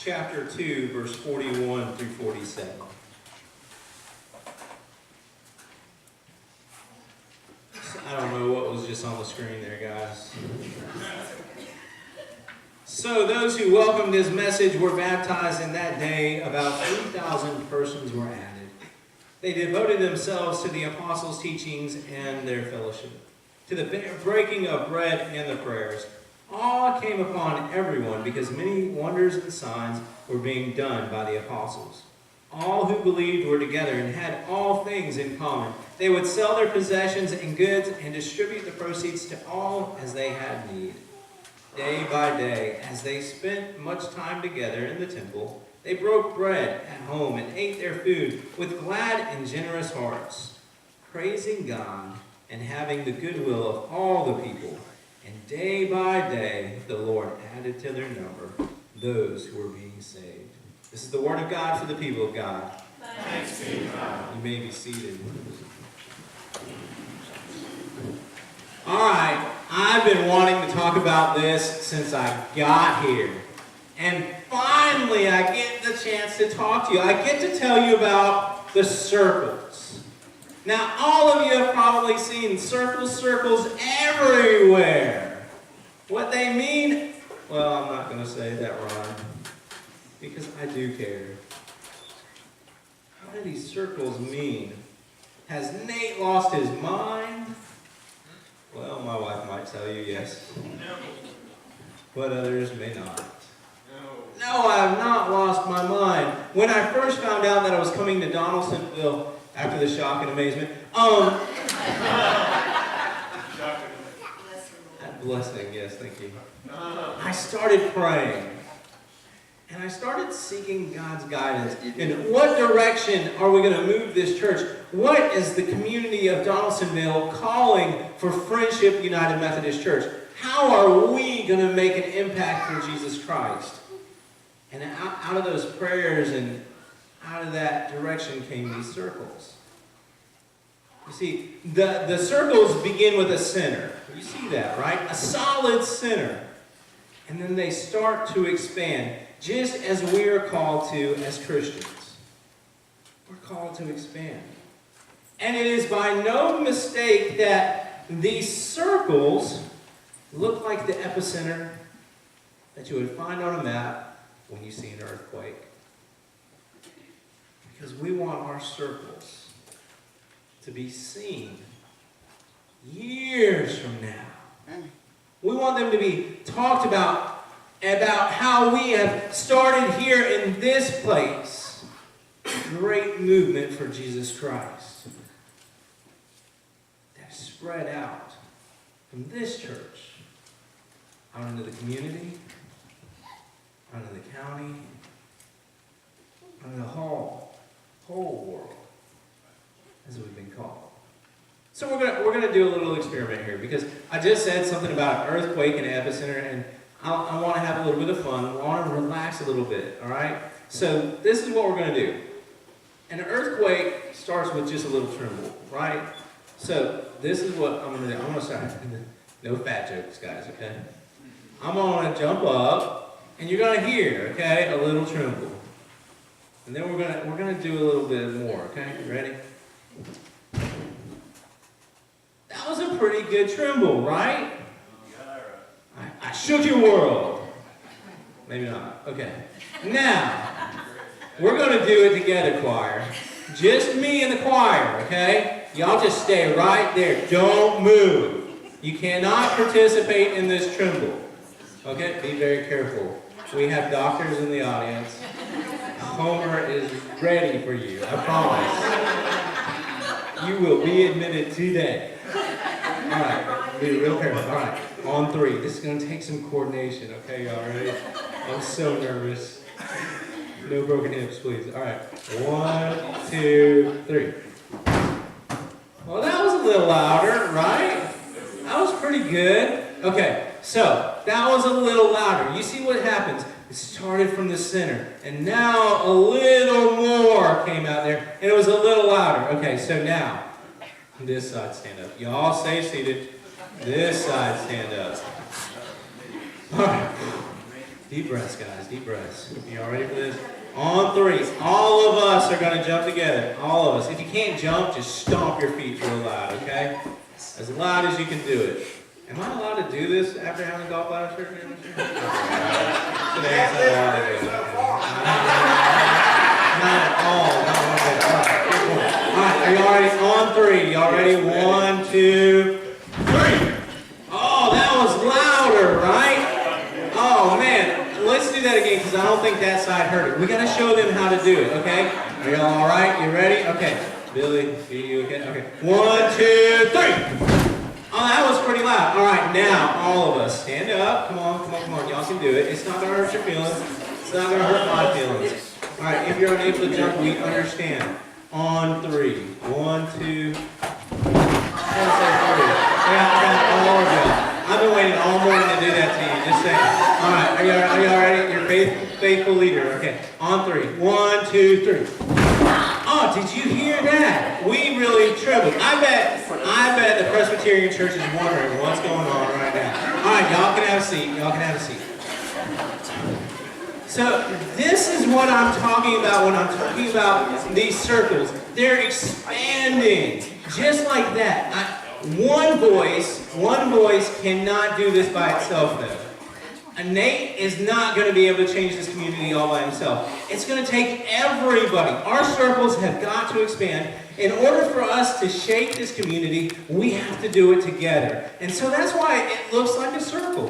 chapter 2, verse 41 through 47. I don't know what was just on the screen there, guys. So those who welcomed his message were baptized in that day. About 3,000 persons were added. They devoted themselves to the apostles' teachings and their fellowship, to the breaking of bread and the prayers. Awe came upon everyone because many wonders and signs were being done by the apostles. All who believed were together and had all things in common. They would sell their possessions and goods and distribute the proceeds to all as they had need. Day by day, as they spent much time together in the temple, they broke bread at home and ate their food with glad and generous hearts, praising God and having the goodwill of all the people. And day by day, the Lord added to their number those who were being saved. This is the word of God for the people of God. Thanks be to God. You may be seated. All right, I've been wanting to talk about this since I got here. And finally, I get the chance to talk to you. I get to tell you about the circles. Now, all of you have probably seen circles everywhere. What they mean, well, I'm not going to say that rhyme, because I do care. What do these circles mean? Has Nate lost his mind? Well, my wife might tell you yes. No. But others may not. No, I have not lost my mind. When I first found out that I was coming to Donaldsonville, after the shock and amazement, blessing, yes, thank you. I started praying. And I started seeking God's guidance. In what direction are we going to move this church? What is the community of Donaldsonville calling for Friendship United Methodist Church? How are we going to make an impact for Jesus Christ? And out of those prayers and out of that direction came these circles. You see, the circles begin with a center. You see that, right? A solid center. And then they start to expand, just as we are called to as Christians. We're called to expand. And it is by no mistake that these circles look like the epicenter that you would find on a map when you see an earthquake. Because we want our circles to be seen years from now. We want them to be talked about how we have started here in this place. Great movement for Jesus Christ. That spread out from this church out into the community, out into the county, out into the whole world, as we've been called. So we're gonna do a little experiment here, because I just said something about an earthquake and epicenter, and I want to have a little bit of fun. I want to relax a little bit, all right? So this is what we're going to do. An earthquake starts with just a little tremble, right? So this is what I'm going to do. I'm going to start. No fat jokes, guys, okay? I'm going to jump up, and you're going to hear, okay, a little tremble. And then we're going to do a little bit more, okay? You ready? That was a pretty good tremble, right? I shook your world. Maybe not. Okay. Now, we're going to do it together, choir. Just me and the choir, okay? Y'all just stay right there. Don't move. You cannot participate in this tremble. Okay? Be very careful. We have doctors in the audience. Homer is ready for you. I promise. You will be admitted today. All right. Be real careful. All right. On 3. This is going to take some coordination. Okay, y'all ready? I'm so nervous. No broken hips, please. All right. 1, 2, 3. Well, that was a little louder, right? That was pretty good. Okay, so that was a little louder. You see what happens? It started from the center, and now a little more came out there, and it was a little louder. Okay, so now, this side stand up. Y'all stay seated. This side stand up. All right. Deep breaths, guys. Deep breaths. You all ready for this? On three. All of us are going to jump together. All of us. If you can't jump, just stomp your feet real loud, okay? As loud as you can do it. Am I allowed to do this after having golf out of church? Today, I'm allowed to do it. Not at all. All right, are y'all ready? On three. Y'all ready? 1, 2, 3. Oh, that was louder, right? Oh, man. Let's do that again because I don't think that side heard it. We got to show them how to do it, okay? Are y'all all right? You ready? Okay. Billy, are you okay? Okay. 1, 2, 3. Oh, that was pretty loud. All right, now, all of us, stand up. Come on, come on, come on. Y'all can do it. It's not going to hurt your feelings. It's not going to hurt my feelings. All right, if you're unable to jump, we understand. On 3. 1, 2. I got all of y'all. I've been waiting all morning to do that to you. Just saying. All right, are y'all ready? Your faithful leader. Okay, on 3. 1, 2, 3. Oh, did you hear that? We really trembled. I bet the Presbyterian Church is wondering what's going on right now. All right, y'all can have a seat. Y'all can have a seat. So this is what I'm talking about when I'm talking about these circles. They're expanding just like that. One voice cannot do this by itself, though. Nate is not going to be able to change this community all by himself. It's going to take everybody. Our circles have got to expand. In order for us to shape this community, we have to do it together. And so that's why it looks like a circle.